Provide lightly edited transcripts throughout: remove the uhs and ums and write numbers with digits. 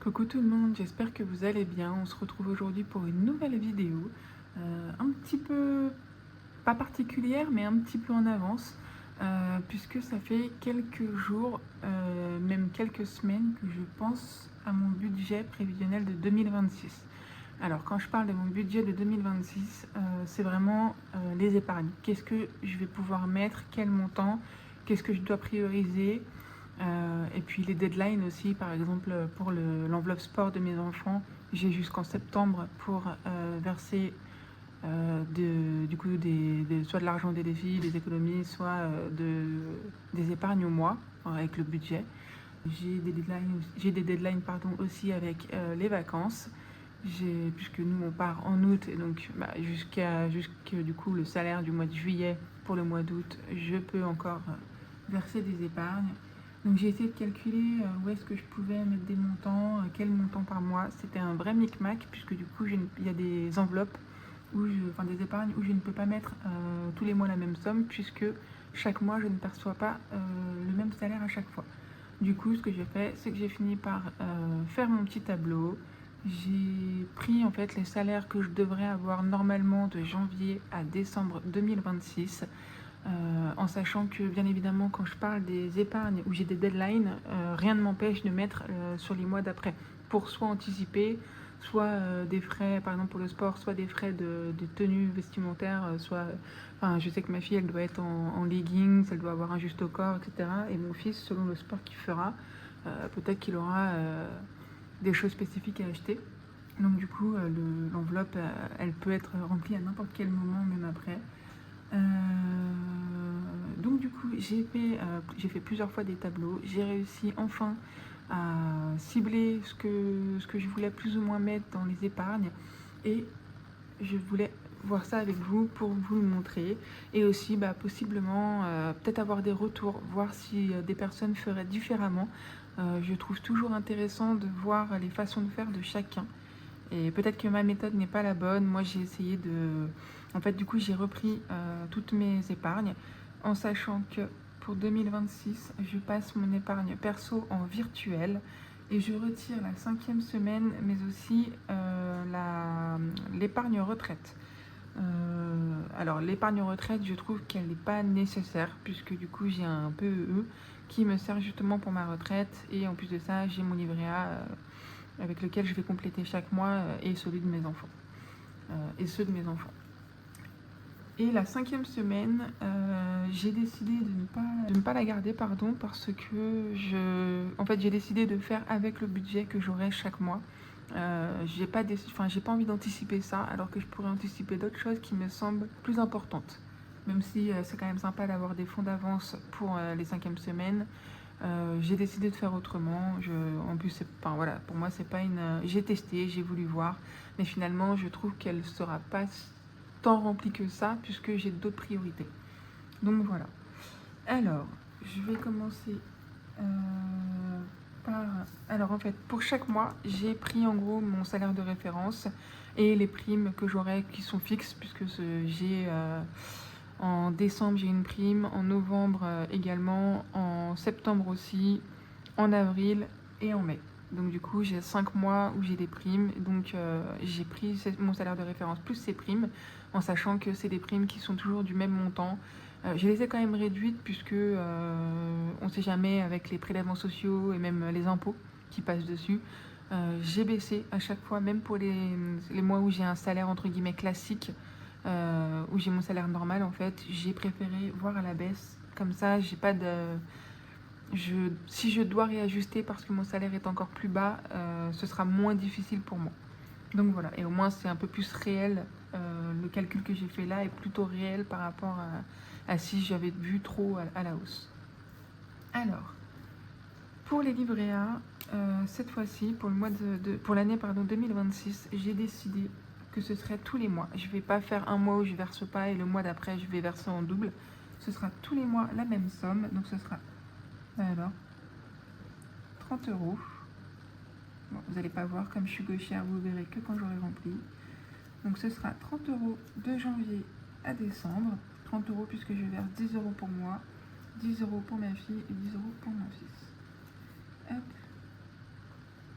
Coucou tout le monde, j'espère que vous allez bien. On se retrouve aujourd'hui pour une nouvelle vidéo, un petit peu, pas particulière, mais un petit peu en avance, puisque ça fait quelques jours, même quelques semaines, que je pense à mon budget prévisionnel de 2026. Alors quand je parle de mon budget de 2026, c'est vraiment les épargnes. Qu'est-ce que je vais pouvoir mettre, quel montant, qu'est-ce que je dois prioriser, et puis les deadlines aussi, par exemple pour l'enveloppe sport de mes enfants, j'ai jusqu'en septembre pour verser du coup soit de l'argent des défis, des économies, soit des épargnes au mois avec le budget. J'ai des deadlines pardon, aussi avec les vacances. Puisque nous on part en août et donc jusqu'à du coup le salaire du mois de juillet pour le mois d'août, je peux encore verser des épargnes. Donc j'ai essayé de calculer où est-ce que je pouvais mettre des montants, quel montant par mois. C'était un vrai micmac puisque du coup il y a des enveloppes enfin des épargnes où je ne peux pas mettre tous les mois la même somme puisque chaque mois je ne perçois pas le même salaire à chaque fois. Du coup, ce que j'ai fait, c'est que j'ai fini par faire mon petit tableau. J'ai pris en fait les salaires que je devrais avoir normalement de janvier à décembre 2026, en sachant que bien évidemment quand je parle des épargnes où j'ai des deadlines, rien ne m'empêche de mettre sur les mois d'après pour soit anticiper, soit des frais par exemple pour le sport, soit des frais de tenue vestimentaire, soit enfin je sais que ma fille elle doit être en leggings, elle doit avoir un juste au corps, etc. Et mon fils selon le sport qu'il fera, peut-être qu'il aura des choses spécifiques à acheter. Donc du coup, l'enveloppe, elle peut être remplie à n'importe quel moment, même après. Euh, donc du coup, j'ai fait plusieurs fois des tableaux. J'ai réussi enfin à cibler ce que je voulais plus ou moins mettre dans les épargnes. Et je voulais voir ça avec vous pour vous le montrer. Et aussi, possiblement, peut-être avoir des retours, voir si des personnes feraient différemment. Je trouve toujours intéressant de voir les façons de faire de chacun. Et peut-être que ma méthode n'est pas la bonne. Moi, j'ai essayé de... En fait, du coup, j'ai repris toutes mes épargnes en sachant que pour 2026, je passe mon épargne perso en virtuel et je retire la 5e semaine, mais aussi l'épargne retraite. Alors, l'épargne retraite, je trouve qu'elle n'est pas nécessaire puisque du coup, j'ai un PEE qui me sert justement pour ma retraite et en plus de ça, j'ai mon livret A avec lequel je vais compléter chaque mois et celui de mes enfants et ceux de mes enfants. Et la 5e semaine, j'ai décidé de ne pas la garder pardon, parce que en fait, j'ai décidé de faire avec le budget que j'aurai chaque mois. J'ai pas envie d'anticiper ça alors que je pourrais anticiper d'autres choses qui me semblent plus importantes. Même si c'est quand même sympa d'avoir des fonds d'avance pour les 5e semaines. J'ai décidé de faire autrement. En plus, voilà, pour moi, c'est pas une. J'ai testé, j'ai voulu voir, mais finalement, je trouve qu'elle sera pas tant remplie que ça, puisque j'ai d'autres priorités. Donc voilà. Alors, je vais commencer euh, par. Alors en fait, pour chaque mois, j'ai pris en gros mon salaire de référence et les primes que j'aurai qui sont fixes, puisque j'ai. En décembre, j'ai une prime, en novembre également, en septembre aussi, en avril et en mai. Donc du coup, j'ai 5 mois où j'ai des primes. Donc j'ai pris mon salaire de référence plus ces primes, en sachant que c'est des primes qui sont toujours du même montant. Je les ai quand même réduites puisque on ne sait jamais avec les prélèvements sociaux et même les impôts qui passent dessus. J'ai baissé à chaque fois, même pour les mois où j'ai un salaire entre guillemets classique, où j'ai mon salaire normal en fait, j'ai préféré voir à la baisse. Comme ça, j'ai pas de... si je dois réajuster parce que mon salaire est encore plus bas, ce sera moins difficile pour moi. Donc voilà, et au moins c'est un peu plus réel. Le calcul que j'ai fait là est plutôt réel par rapport à si j'avais vu trop à la hausse. Alors, pour les livrets A, cette fois-ci, pour l'année 2026, j'ai décidé que ce serait tous les mois. Je ne vais pas faire un mois où je verse pas et le mois d'après je vais verser en double. Ce sera tous les mois la même somme. Donc ce sera alors 30 euros. Bon, vous n'allez pas voir comme je suis gauchère, vous verrez que quand j'aurai rempli. Donc ce sera 30 euros de janvier à décembre. 30 euros puisque je verse 10 euros pour moi, 10 euros pour ma fille et 10 euros pour mon fils. Hop.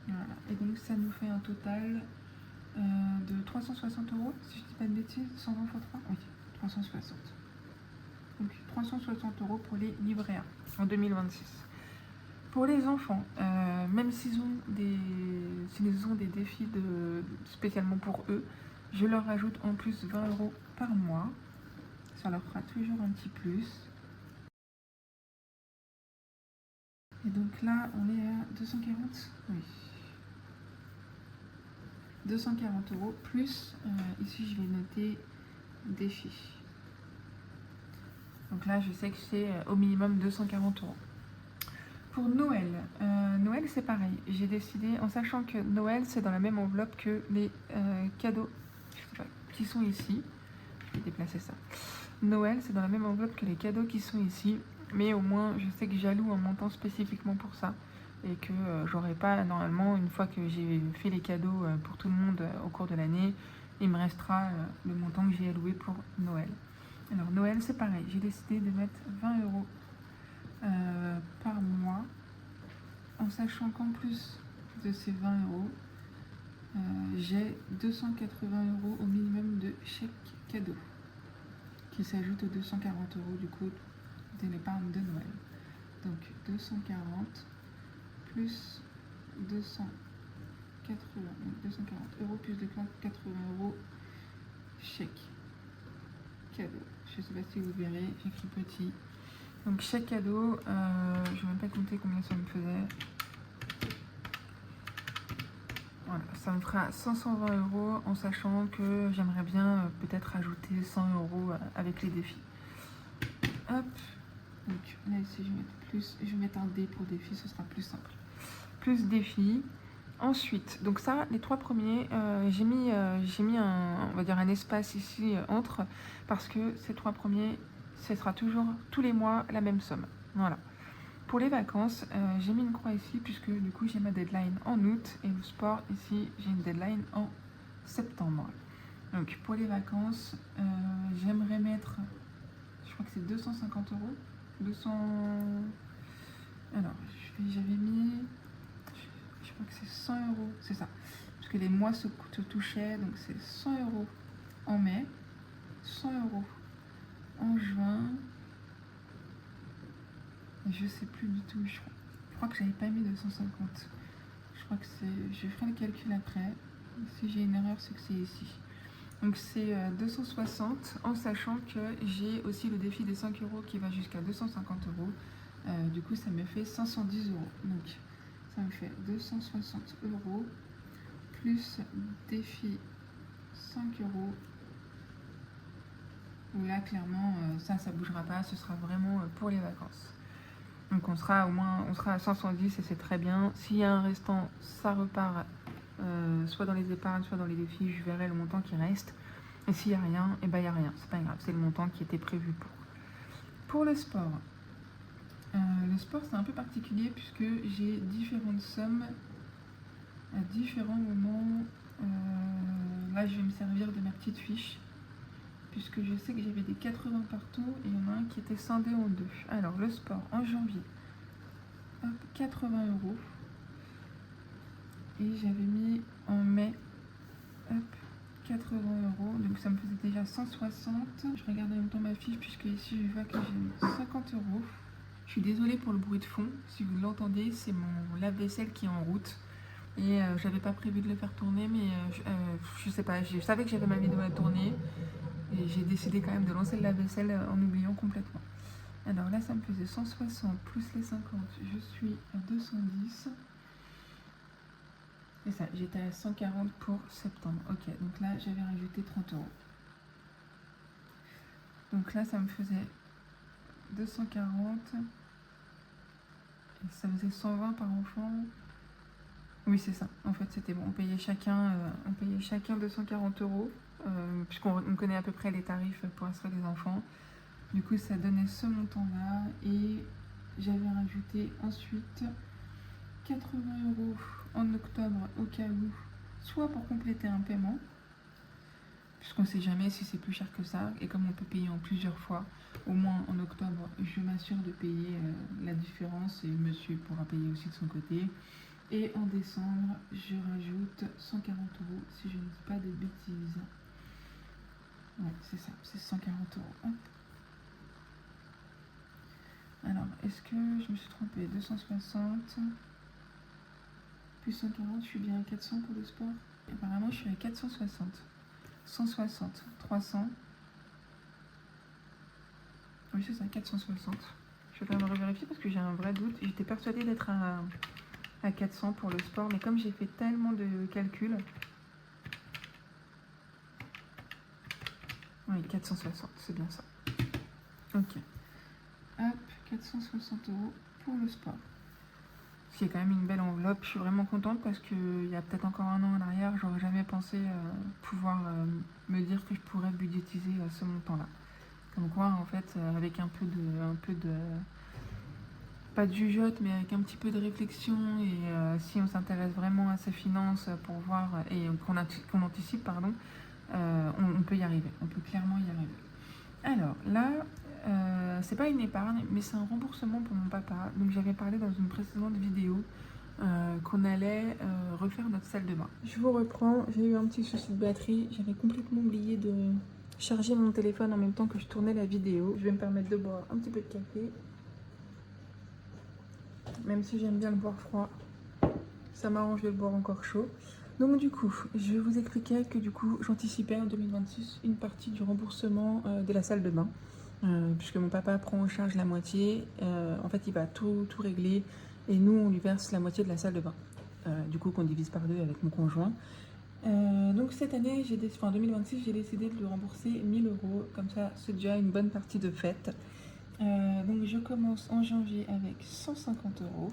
Voilà. Et donc ça nous fait un total de 360 €, si je dis pas de bêtises, 120 x 3. Oui, 360. Donc 360 € pour les livrets A en 2026. Pour les enfants, même s'ils ont des défis spécialement pour eux, je leur rajoute en plus 20 € par mois. Ça leur fera toujours un petit plus. Et donc là, on est à 240. Oui. 240 € plus, ici je vais noter défi. Donc là, je sais que c'est au minimum 240 €. Pour Noël, Noël c'est pareil. J'ai décidé, en sachant que Noël c'est dans la même enveloppe que les cadeaux qui sont ici. Je vais déplacer ça. Noël c'est dans la même enveloppe que les cadeaux qui sont ici. Mais au moins, je sais que j'alloue un montant spécifiquement pour ça. Et que j'aurai pas, normalement, une fois que j'ai fait les cadeaux pour tout le monde au cours de l'année, il me restera le montant que j'ai alloué pour Noël. Alors Noël c'est pareil, j'ai décidé de mettre 20 € par mois, en sachant qu'en plus de ces 20 €, j'ai 280 € au minimum de chèque cadeau, qui s'ajoute aux 240 € du coup de l'épargne de Noël. Donc 240 plus 240 € plus 280 € chèque cadeau. Je sais pas si vous verrez, j'écris petit. Donc chèque cadeau, je ne vais même pas compter combien ça me faisait. Voilà, ça me fera 520 € en sachant que j'aimerais bien peut-être rajouter 100 € avec les défis. Hop, donc là ici je vais mettre un D pour défi, ce sera plus simple. Plus défi. Ensuite, donc ça, les 3 premiers, j'ai mis on va dire un espace ici entre, parce que ces 3 premiers, ce sera toujours tous les mois la même somme. Voilà. Pour les vacances, j'ai mis une croix ici, puisque du coup j'ai ma deadline en août, et le sport ici, j'ai une deadline en septembre. Donc pour les vacances, j'aimerais mettre, je crois que c'est 250 €. 200... Alors, j'avais mis... Je crois que c'est 100 €, c'est ça. Parce que les mois se touchaient, donc c'est 100 € en mai, 100 € en juin. Et je sais plus du tout, je crois que j'avais pas mis 250. Je crois que c'est... Je ferai le calcul après. Si j'ai une erreur, c'est que c'est ici. Donc c'est 260, en sachant que j'ai aussi le défi des 5 € qui va jusqu'à 250 €. Du coup, ça me fait 510 €. Donc ça me fait 260 € plus défi 5 €. Où là, clairement, ça bougera pas. Ce sera vraiment pour les vacances. Donc on sera à 510 et c'est très bien. S'il y a un restant, ça repart soit dans les épargnes, soit dans les défis. Je verrai le montant qui reste. Et s'il n'y a rien, et ben il n'y a rien. C'est pas grave, c'est le montant qui était prévu pour. Pour le sport. Le sport c'est un peu particulier puisque j'ai différentes sommes à différents moments. Là je vais me servir de ma petite fiche, puisque je sais que j'avais des 80 partout et il y en a un qui était scindé en deux. Alors le sport en janvier, hop, 80 €. Et j'avais mis en mai, hop, 80 €. Donc ça me faisait déjà 160. Je regarde en même temps ma fiche, puisque ici je vois que j'ai mis 50 €. Je suis désolée pour le bruit de fond, si vous l'entendez, c'est mon lave-vaisselle qui est en route. Et j'avais pas prévu de le faire tourner, mais je sais pas, je savais que j'avais ma vidéo à tourner. Et j'ai décidé quand même de lancer le lave-vaisselle en oubliant complètement. Alors là, ça me faisait 160 plus les 50, je suis à 210. C'est ça, j'étais à 140 pour septembre. Ok, donc là, j'avais rajouté 30 €. Donc là, ça me faisait 240. Et ça faisait 120 par enfant. Oui, c'est ça. En fait, c'était bon. On payait chacun 240 €, puisqu'on connaît à peu près les tarifs pour instruire les enfants. Du coup, ça donnait ce montant-là. Et j'avais rajouté ensuite 80 € en octobre au cas où, soit pour compléter un paiement, puisqu'on ne sait jamais si c'est plus cher que ça. Et comme on peut payer en plusieurs fois, au moins en octobre, je m'assure de payer la différence et monsieur pourra payer aussi de son côté. Et en décembre, je rajoute 140 euros si je ne dis pas de bêtises. Ouais, c'est ça, c'est 140 euros. Hop. Alors, est-ce que je me suis trompée? 260 plus 140, je suis bien à 400 pour le sport? Apparemment, je suis à 460. 160, 300. Oui, c'est ça, 460. Je vais quand même revérifier parce que j'ai un vrai doute. J'étais persuadée d'être à 400 pour le sport, mais comme j'ai fait tellement de calculs... Oui, 460, c'est bien ça. Ok. Hop, 460 euros pour le sport. Ce qui est quand même une belle enveloppe. Je suis vraiment contente parce qu'il y a peut-être encore un an en arrière, j'aurais jamais pensé pouvoir me dire que je pourrais budgétiser ce montant-là. Comme quoi, en fait, avec un peu de pas de jugeote, mais avec un petit peu de réflexion et si on s'intéresse vraiment à ses finances pour voir et qu'on anticipe, pardon, on peut y arriver. On peut clairement y arriver. Alors là, c'est pas une épargne, mais c'est un remboursement pour mon papa. Donc j'avais parlé dans une précédente vidéo qu'on allait refaire notre salle de bain. Je vous reprends, j'ai eu un petit souci de batterie. J'avais complètement oublié de charger mon téléphone en même temps que je tournais la vidéo. Je vais me permettre de boire un petit peu de café. Même si j'aime bien le boire froid, ça m'arrange de le boire encore chaud. Donc du coup, je vous expliquais que du coup, j'anticipais en 2026 une partie du remboursement de la salle de bain. Puisque mon papa prend en charge la moitié, en fait il va tout régler et nous on lui verse la moitié de la salle de bain. Du coup qu'on divise par deux avec mon conjoint. Donc cette année, en 2026, j'ai décidé de lui rembourser 1000 euros, comme ça c'est déjà une bonne partie de fête. Donc je commence en janvier avec 150 euros.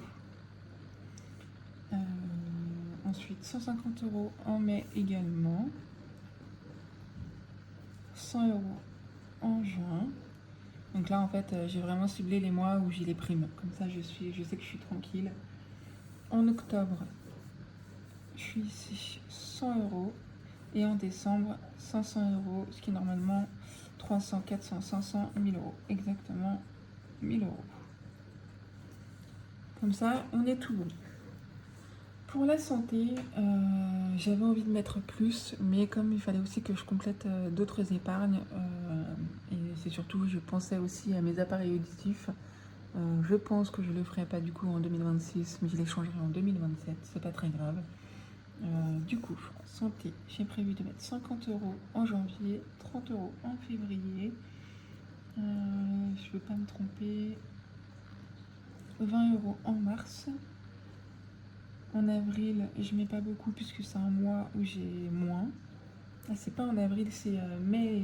Ensuite 150 euros en mai également. 100 euros en juin. Donc là, en fait, j'ai vraiment ciblé les mois où j'ai les primes. Comme ça, je sais que je suis tranquille. En octobre, je suis ici 100 euros. Et en décembre, 500 euros, ce qui est normalement 300, 400, 500, 1000 euros. Exactement 1000 euros. Comme ça, on est tout bon. Pour la santé, j'avais envie de mettre plus, mais comme il fallait aussi que je complète d'autres épargnes, et c'est surtout, je pensais aussi à mes appareils auditifs. Je pense que je le ferai pas du coup en 2026, mais je les changerai en 2027, c'est pas très grave. Du coup, santé, j'ai prévu de mettre 50 euros en janvier, 30 euros en février. Je veux pas me tromper. 20 euros en mars. En avril, je mets pas beaucoup puisque c'est un mois où j'ai moins. Ah, c'est pas en avril, c'est mai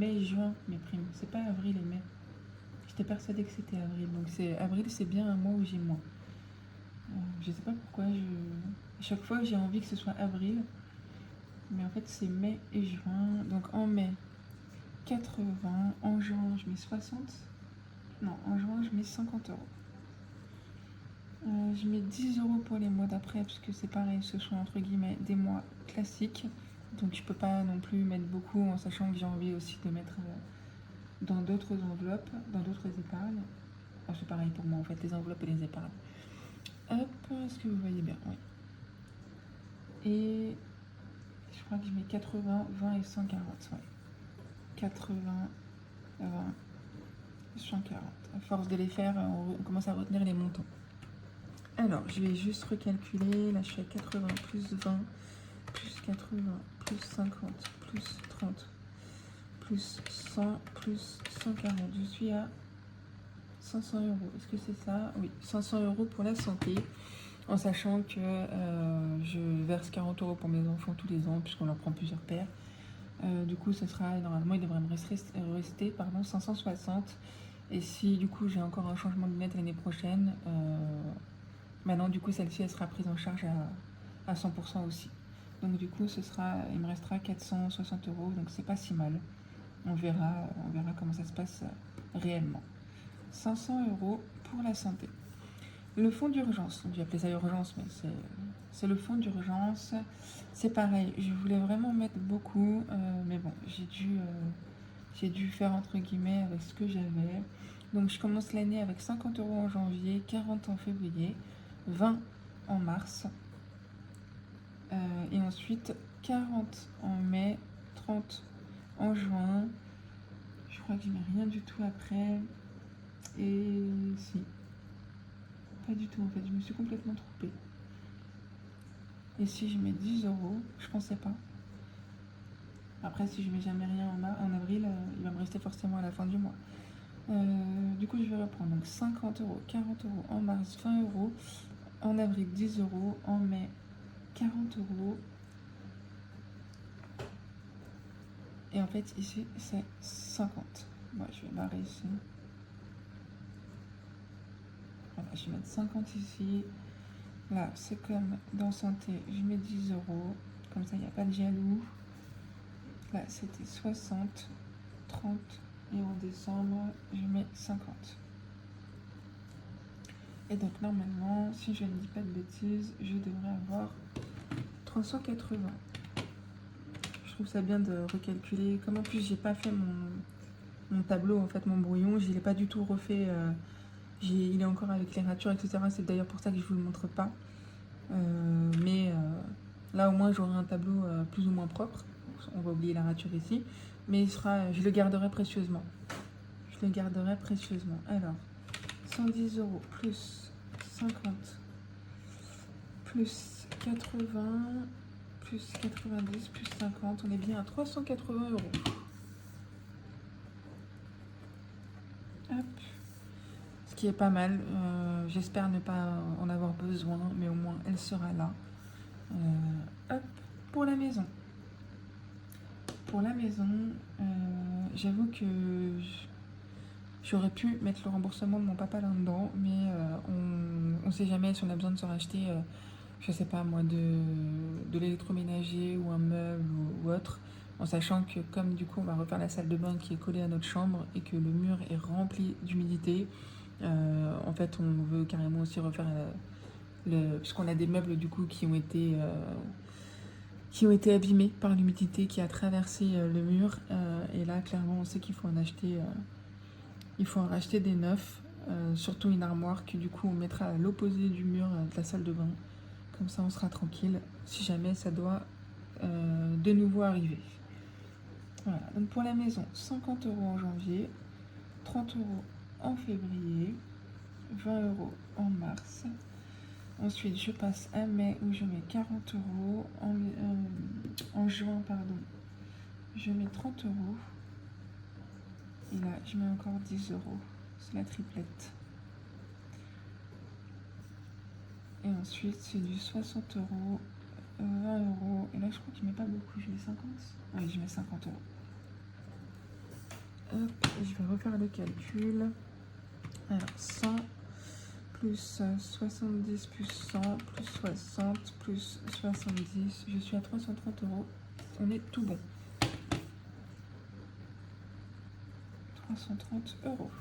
et juin mes primes. C'est pas avril et mai. J'étais persuadée que c'était avril. Donc avril, c'est bien un mois où j'ai moins. Je sais pas pourquoi. À chaque fois, j'ai envie que ce soit avril. Mais en fait, c'est mai et juin. Donc en mai, 80. En juin, je mets 60. Non, en juin, je mets 50 euros. Je mets 10 euros pour les mois d'après, parce que c'est pareil, ce sont entre guillemets des mois classiques. Donc je peux pas non plus mettre beaucoup en sachant que j'ai envie aussi de mettre dans d'autres enveloppes, dans d'autres épargnes. Enfin, c'est pareil pour moi en fait, les enveloppes et les épargnes. Hop, est-ce que vous voyez bien? Oui. Et je crois que je mets 80, 20 et 140. Ouais. 80, 20, 140. À force de les faire, on commence à retenir les montants. Alors, je vais juste recalculer. Là, je suis à 80 plus 20, plus 80, plus 50, plus 30, plus 100, plus 140. Je suis à 500 euros. Est-ce que c'est ça? Oui, 500 euros pour la santé. En sachant que je verse 40 euros pour mes enfants tous les ans, puisqu'on leur prend plusieurs paires. Du coup, ce sera, normalement, il devrait me rester 560. Et si, du coup, j'ai encore un changement de lunettes l'année prochaine, maintenant, du coup, celle-ci, elle sera prise en charge à 100% aussi. Donc, du coup, il me restera 460 euros, donc c'est pas si mal. On verra comment ça se passe réellement. 500 euros pour la santé. Le fonds d'urgence, j'ai appelé ça urgence, mais c'est le fonds d'urgence. C'est pareil, je voulais vraiment mettre beaucoup, mais bon, j'ai dû faire entre guillemets avec ce que j'avais. Donc je commence l'année avec 50 euros en janvier, 40 en février, 20 en mars. Et ensuite 40 en mai, 30 en juin. Je crois que je mets rien du tout après. Et si. Pas du tout en fait, je me suis complètement trompée. Et si je mets 10 €, je pensais pas. Après, si je mets jamais rien en avril, il va me rester forcément à la fin du mois. Du coup, je vais reprendre. Donc 50 €, 40 € en mars, 20 €. En avril, 10 €. En mai, 40 €. Et en fait, ici, c'est 50. Bon, je vais barrer ici. Voilà, je vais mettre 50 ici. Là, c'est comme dans santé, je mets 10 €. Comme ça, il n'y a pas de jaloux. Là, c'était 60, 30. Et en décembre, je mets 50. Et donc, normalement, si je ne dis pas de bêtises, je devrais avoir 380. Je trouve ça bien de recalculer. Comme en plus, j'ai pas fait mon tableau, en fait, mon brouillon, je l'ai pas du tout refait. Il est encore avec les ratures, etc. C'est d'ailleurs pour ça que je vous le montre pas. Mais là, au moins, j'aurai un tableau plus ou moins propre. On va oublier la rature ici. Mais je le garderai précieusement. Je le garderai précieusement. Alors, 110 € plus 50 plus 80 plus 90 plus 50. On est bien à 380 €. Hop. Ce qui est pas mal. J'espère ne pas en avoir besoin, mais au moins elle sera là. Hop. Pour la maison. Pour la maison, j'avoue que j'aurais pu mettre le remboursement de mon papa là-dedans, mais on sait jamais si on a besoin de se racheter, je sais pas moi, de l'électroménager ou un meuble ou autre, en sachant que comme du coup on va refaire la salle de bain qui est collée à notre chambre et que le mur est rempli d'humidité, en fait on veut carrément aussi refaire puisqu'on a des meubles du coup qui ont été abîmés par l'humidité qui a traversé le mur. Et là, clairement, on sait qu'il faut en acheter, il faut en racheter des neufs, surtout une armoire que du coup on mettra à l'opposé du mur de la salle de bain. Comme ça, on sera tranquille si jamais ça doit de nouveau arriver. Voilà, donc pour la maison, 50 € en janvier, 30 € en février, 20 € en mars. Ensuite, je passe à mai où je mets 40 €. En juin, pardon, je mets 30 €. Et là, je mets encore 10 €. C'est la triplette. Et ensuite, c'est du 60 €, 20 €. Et là, je crois que je mets pas beaucoup. Je mets 50. Oui, je mets 50 €. Hop, et je vais refaire le calcul. Alors, 100 plus 70 plus 100 plus 60 plus 70. Je suis à 330 €. On est tout bon. 330 €.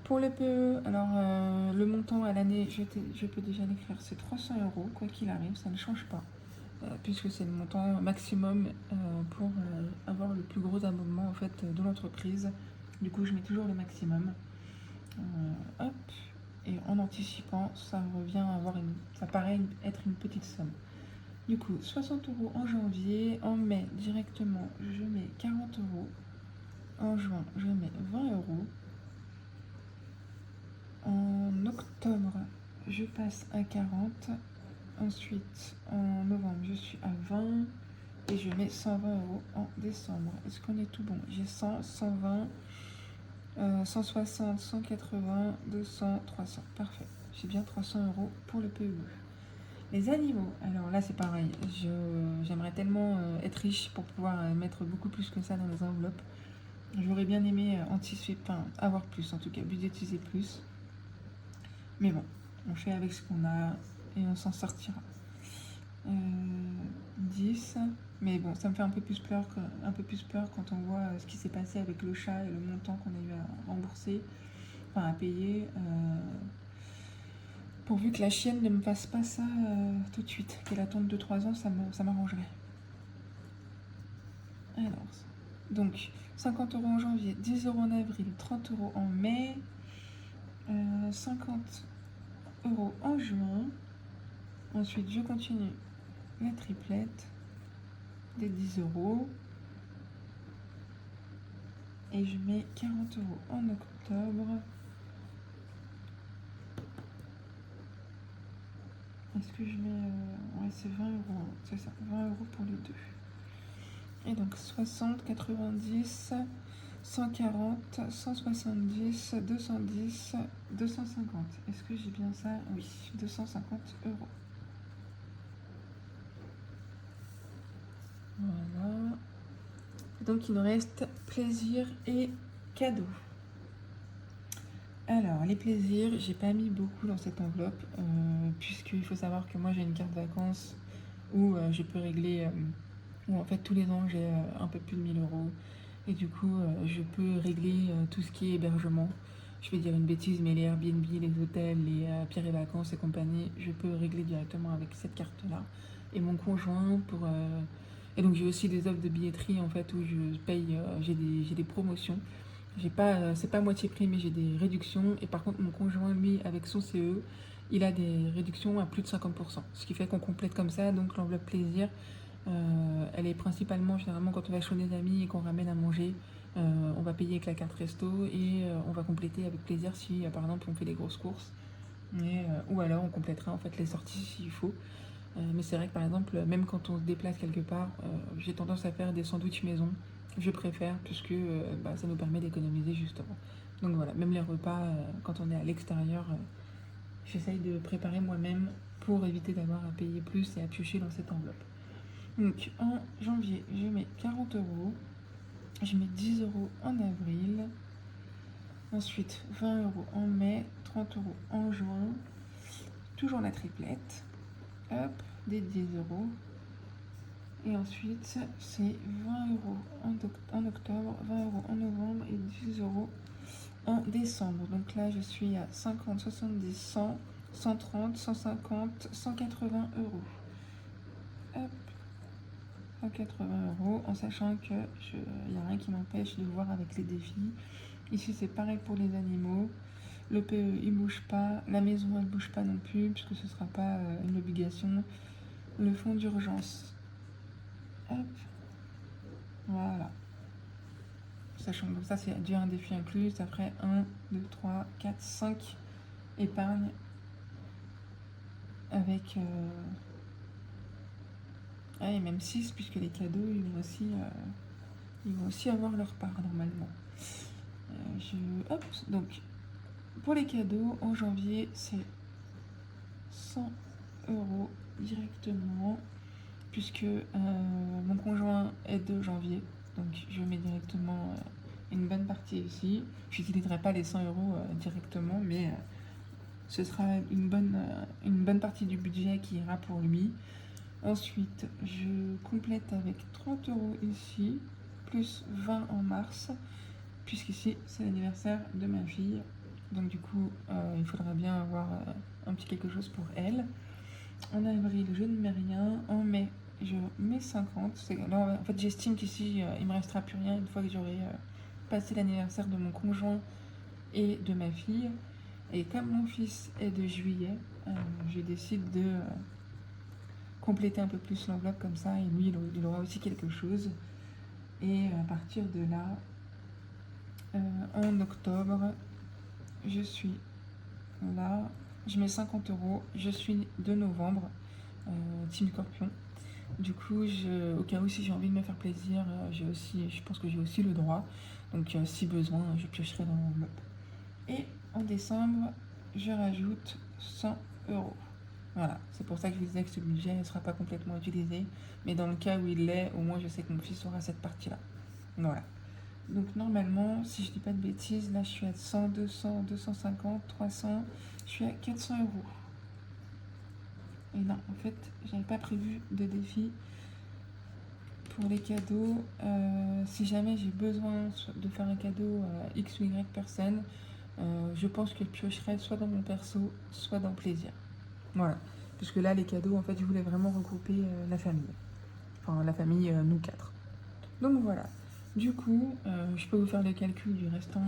Pour le PE, alors le montant à l'année, je peux déjà l'écrire, c'est 300 €, quoi qu'il arrive, ça ne change pas, puisque c'est le montant maximum pour avoir le plus gros abonnement en fait de l'entreprise. Du coup, je mets toujours le maximum. Hop, et en anticipant, ça revient à ça paraît être une petite somme. Du coup, 60 € en janvier, en mai directement, je mets 40 €. En juin, je mets 20 €. En octobre, je passe à 40. Ensuite, en novembre, je suis à 20. Et je mets 120 € en décembre. Est-ce qu'on est tout bon? J'ai 100, 120, 160, 180, 200, 300. Parfait. J'ai bien 300 € pour le PE. Les animaux. Alors là, c'est pareil. J'aimerais tellement être riche pour pouvoir mettre beaucoup plus que ça dans les enveloppes. J'aurais bien aimé avoir plus, en tout cas, budgétiser plus. Mais bon, on fait avec ce qu'on a et on s'en sortira. 10. Mais bon, ça me fait un peu plus peur quand on voit ce qui s'est passé avec le chat et le montant qu'on a eu à rembourser, enfin à payer. Pourvu que la chienne ne me fasse pas ça tout de suite, qu'elle attende 2-3 ans, ça m'arrangerait. Alors, donc 50 € en janvier, 10 € en avril, 30 € en mai, 50 € en juin. Ensuite, je continue la triplette des 10 euros. Et je mets 40 euros en octobre. Est-ce que je mets... ouais, c'est 20 euros, c'est ça, 20 euros pour les deux. Et donc 60, 90, 140, 170, 210, 250. Est-ce que j'ai bien ça? Oui, 250 euros. Voilà. Donc il nous reste plaisir et cadeau. Alors, les plaisirs, j'ai pas mis beaucoup dans cette enveloppe, puisqu'il faut savoir que moi j'ai une carte vacances où je peux régler, où en fait tous les ans j'ai un peu plus de 1000 euros. Et du coup, je peux régler tout ce qui est hébergement. Je vais dire une bêtise, mais les Airbnb, les hôtels, les pierres et vacances et compagnie, je peux régler directement avec cette carte-là. Et mon conjoint pour... Et donc j'ai aussi des offres de billetterie en fait où je paye, j'ai des promotions. J'ai pas, c'est pas moitié prix, mais j'ai des réductions. Et par contre, mon conjoint, lui, avec son CE, il a des réductions à plus de 50%. Ce qui fait qu'on complète comme ça. Donc l'enveloppe plaisir, elle est principalement, généralement, quand on va chez des amis et qu'on ramène à manger, on va payer avec la carte resto et on va compléter avec plaisir si, par exemple, on fait des grosses courses. Ou alors on complétera en fait les sorties s'il faut. Mais c'est vrai que par exemple, même quand on se déplace quelque part, j'ai tendance à faire des sandwichs maison. Je préfère puisque ça nous permet d'économiser justement. Donc voilà, même les repas, quand on est à l'extérieur, j'essaye de préparer moi-même pour éviter d'avoir à payer plus et à piocher dans cette enveloppe. Donc en janvier, je mets 40 euros. Je mets 10 euros en avril. Ensuite, 20 euros en mai, 30 euros en juin. Toujours la triplette. Hop, des 10 euros. Et ensuite, c'est 20 euros en octobre, 20 euros en novembre et 10 euros en décembre. Donc là, je suis à 50, 70, 100, 130, 150, 180 euros. Hop, 180 euros, en sachant que il n'y a rien qui m'empêche de voir avec les défis. Ici, c'est pareil pour les animaux. Le PE, il bouge pas. La maison, elle bouge pas non plus, puisque ce ne sera pas une obligation. Le fonds d'urgence. Hop. Voilà. Sachant que ça, c'est déjà un défi inclus. Ça ferait 1, 2, 3, 4, 5 épargnes. Avec... et même 6, puisque les cadeaux, ils vont aussi avoir leur part, normalement. Hop. Donc, pour les cadeaux, en janvier, c'est 100 euros directement, puisque mon conjoint est de janvier, donc je mets directement une bonne partie ici. Je n'utiliserai pas les 100 euros directement, mais ce sera une bonne partie du budget qui ira pour lui. Ensuite, je complète avec 30 euros ici, plus 20 en mars, puisqu'ici c'est l'anniversaire de ma fille. Donc du coup, il faudra bien avoir un petit quelque chose pour elle. En avril, je ne mets rien. En mai, je mets 50. Là, en fait, j'estime qu'ici, il me restera plus rien une fois que j'aurai passé l'anniversaire de mon conjoint et de ma fille. Et comme mon fils est de juillet, je décide de compléter un peu plus l'enveloppe comme ça. Et lui, il aura aussi quelque chose. Et à partir de là, en octobre, je suis là. Je mets 50 euros. Je suis de novembre, Team Scorpion. Du coup, au cas où si j'ai envie de me faire plaisir, je pense que j'ai aussi le droit. Donc si besoin, je piocherai dans l'enveloppe. Et en décembre, je rajoute 100 euros. Voilà, c'est pour ça que je vous disais que ce budget ne sera pas complètement utilisé. Mais dans le cas où il l'est, au moins je sais que mon fils aura cette partie-là. Voilà. Donc normalement, si je dis pas de bêtises, là je suis à 100, 200, 250, 300, je suis à 400 euros. Et non, en fait, j'avais pas prévu de défi pour les cadeaux. Si jamais j'ai besoin de faire un cadeau à X ou Y personne, je pense que je piocherai soit dans mon perso, soit dans plaisir. Voilà. Parce que là, les cadeaux, en fait, je voulais vraiment regrouper la famille. Enfin, la famille, nous quatre. Donc voilà. Du coup, je peux vous faire le calcul du restant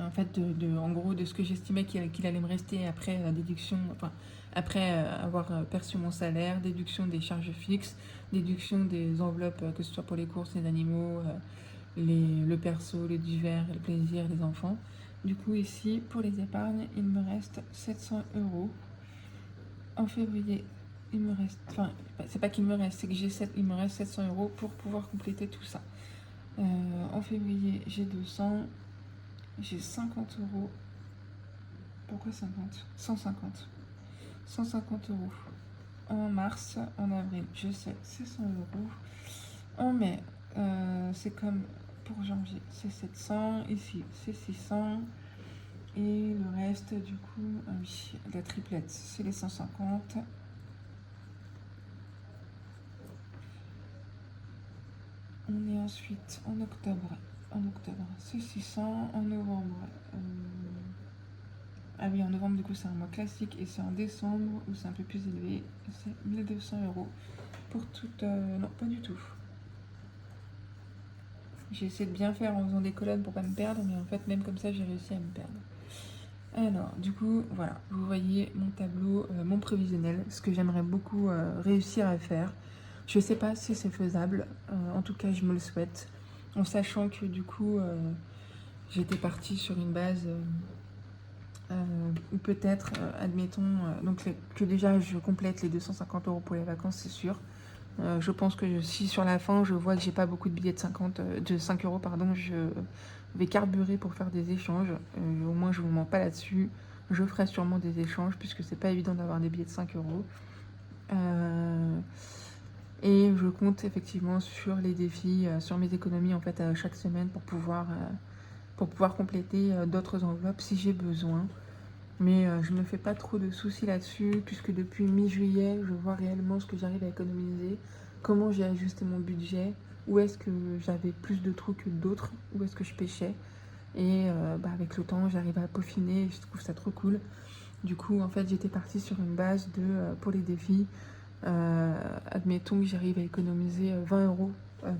en fait, en gros, de ce que j'estimais qu'il allait me rester après la déduction, enfin, après avoir perçu mon salaire, déduction des charges fixes, déduction des enveloppes, que ce soit pour les courses, les animaux, le perso, le divers, le plaisir, les enfants. Du coup, ici, pour les épargnes, il me reste 700 euros. En février, il me reste, enfin, c'est pas qu'il me reste, c'est que il me reste 700 euros pour pouvoir compléter tout ça. En février, j'ai 200, j'ai 50 euros. Pourquoi 50 150. 150 euros. En mars, en avril, je sais, c'est 100 euros. En mai, c'est comme pour janvier, c'est 700. Ici, c'est 600. Et le reste, du coup, oui, la triplette, c'est les 150. On est ensuite en octobre. En octobre, c'est 600. En novembre, ah oui, en novembre, du coup, c'est un mois classique. Et c'est en décembre où c'est un peu plus élevé. C'est 1200 euros pour toute. Non, pas du tout. J'ai essayé de bien faire en faisant des colonnes pour pas me perdre, mais en fait, même comme ça, j'ai réussi à me perdre. Alors, du coup, voilà, vous voyez mon tableau, mon prévisionnel, ce que j'aimerais beaucoup réussir à faire. Je sais pas si c'est faisable, en tout cas, je me le souhaite, en sachant que du coup, j'étais partie sur une base où peut-être, admettons, donc que déjà je complète les 250 euros pour les vacances, c'est sûr. Je pense que si sur la fin, je vois que j'ai pas beaucoup de billets de 5 euros, pardon, je vais carburer pour faire des échanges. Au moins, je vous mens pas là-dessus. Je ferai sûrement des échanges puisque c'est pas évident d'avoir des billets de 5 euros. Et je compte effectivement sur les défis, sur mes économies en fait chaque semaine pour pouvoir compléter d'autres enveloppes si j'ai besoin. Mais je me fais pas trop de soucis là-dessus, puisque depuis mi-juillet, je vois réellement ce que j'arrive à économiser, comment j'ai ajusté mon budget, où est-ce que j'avais plus de trous que d'autres, où est-ce que je pêchais. Et avec le temps, j'arrive à peaufiner, et je trouve ça trop cool. Du coup, en fait, j'étais partie sur une base de, pour les défis, admettons que j'arrive à économiser 20 euros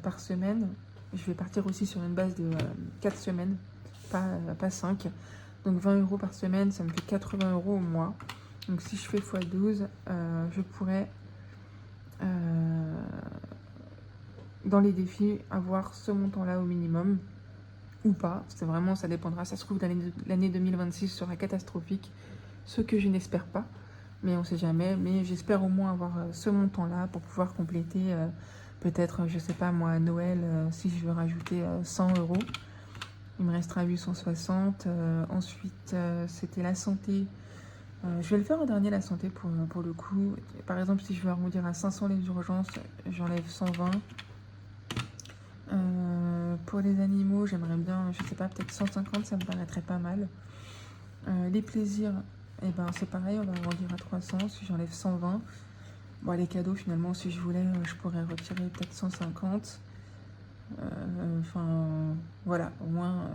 par semaine. Je vais partir aussi sur une base de 4 semaines, pas 5. Donc 20 euros par semaine, ça me fait 80 euros au mois. Donc si je fais x12, je pourrais, dans les défis, avoir ce montant-là au minimum. Ou pas, c'est vraiment, ça dépendra. Ça se trouve, l'année 2026 sera catastrophique. Ce que je n'espère pas, mais on sait jamais. Mais j'espère au moins avoir ce montant-là pour pouvoir compléter, peut-être, je sais pas moi, à Noël, si je veux rajouter 100 euros. Il me restera 860. Ensuite, c'était la santé. Je vais le faire en dernier, la santé, pour le coup. Par exemple, si je veux arrondir à 500 les urgences, j'enlève 120. Pour les animaux, j'aimerais bien, je sais pas, peut-être 150, ça me paraîtrait pas mal. Les plaisirs, eh ben, c'est pareil, on va arrondir à 300 si j'enlève 120. Bon, les cadeaux, finalement, si je voulais, je pourrais retirer peut-être 150. Enfin, voilà, au moins,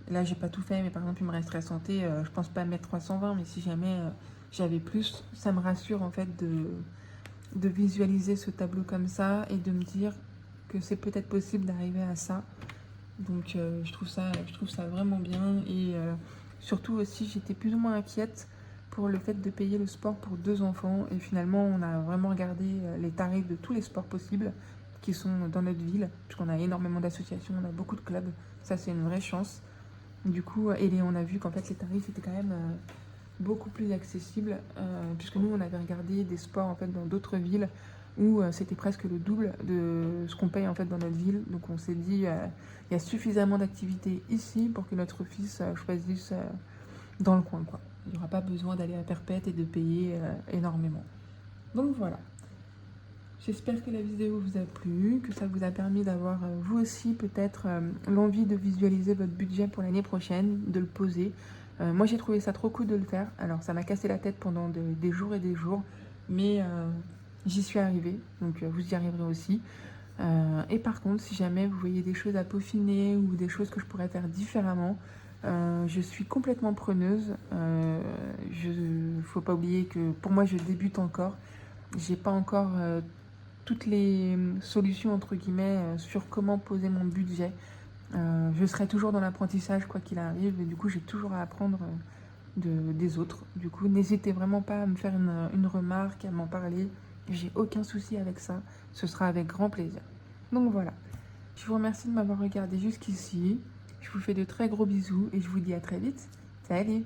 là, j'ai pas tout fait, mais par exemple, il me resterait santé, je pense pas mettre 320, mais si jamais j'avais plus, ça me rassure, en fait, de visualiser ce tableau comme ça et de me dire que c'est peut-être possible d'arriver à ça. Donc je trouve ça vraiment bien. Et surtout aussi, j'étais plus ou moins inquiète pour le fait de payer le sport pour 2 enfants. Et finalement, on a vraiment regardé les tarifs de tous les sports possibles qui sont dans notre ville, puisqu'on a énormément d'associations, on a beaucoup de clubs. Ça, c'est une vraie chance. Du coup, on a vu qu'en fait, les tarifs étaient quand même beaucoup plus accessibles, puisque nous, on avait regardé des sports en fait dans d'autres villes où c'était presque le double de ce qu'on paye en fait dans notre ville. Donc on s'est dit, il y a suffisamment d'activités ici pour que notre fils choisisse dans le coin, quoi. Il n'y aura pas besoin d'aller à Perpète et de payer énormément. Donc voilà. J'espère que la vidéo vous a plu, que ça vous a permis d'avoir vous aussi peut-être l'envie de visualiser votre budget pour l'année prochaine, de le poser. Moi j'ai trouvé ça trop cool de le faire. Alors ça m'a cassé la tête pendant des jours et des jours, mais j'y suis arrivée, donc vous y arriverez aussi. Et par contre, si jamais vous voyez des choses à peaufiner ou des choses que je pourrais faire différemment, je suis complètement preneuse. Faut pas oublier que pour moi je débute encore. J'ai pas encore toutes les solutions entre guillemets sur comment poser mon budget. Je serai toujours dans l'apprentissage quoi qu'il arrive et du coup j'ai toujours à apprendre des autres. Du coup n'hésitez vraiment pas à me faire une remarque, à m'en parler. J'ai aucun souci avec ça. Ce sera avec grand plaisir. Donc voilà. Je vous remercie de m'avoir regardé jusqu'ici. Je vous fais de très gros bisous et je vous dis à très vite. Salut!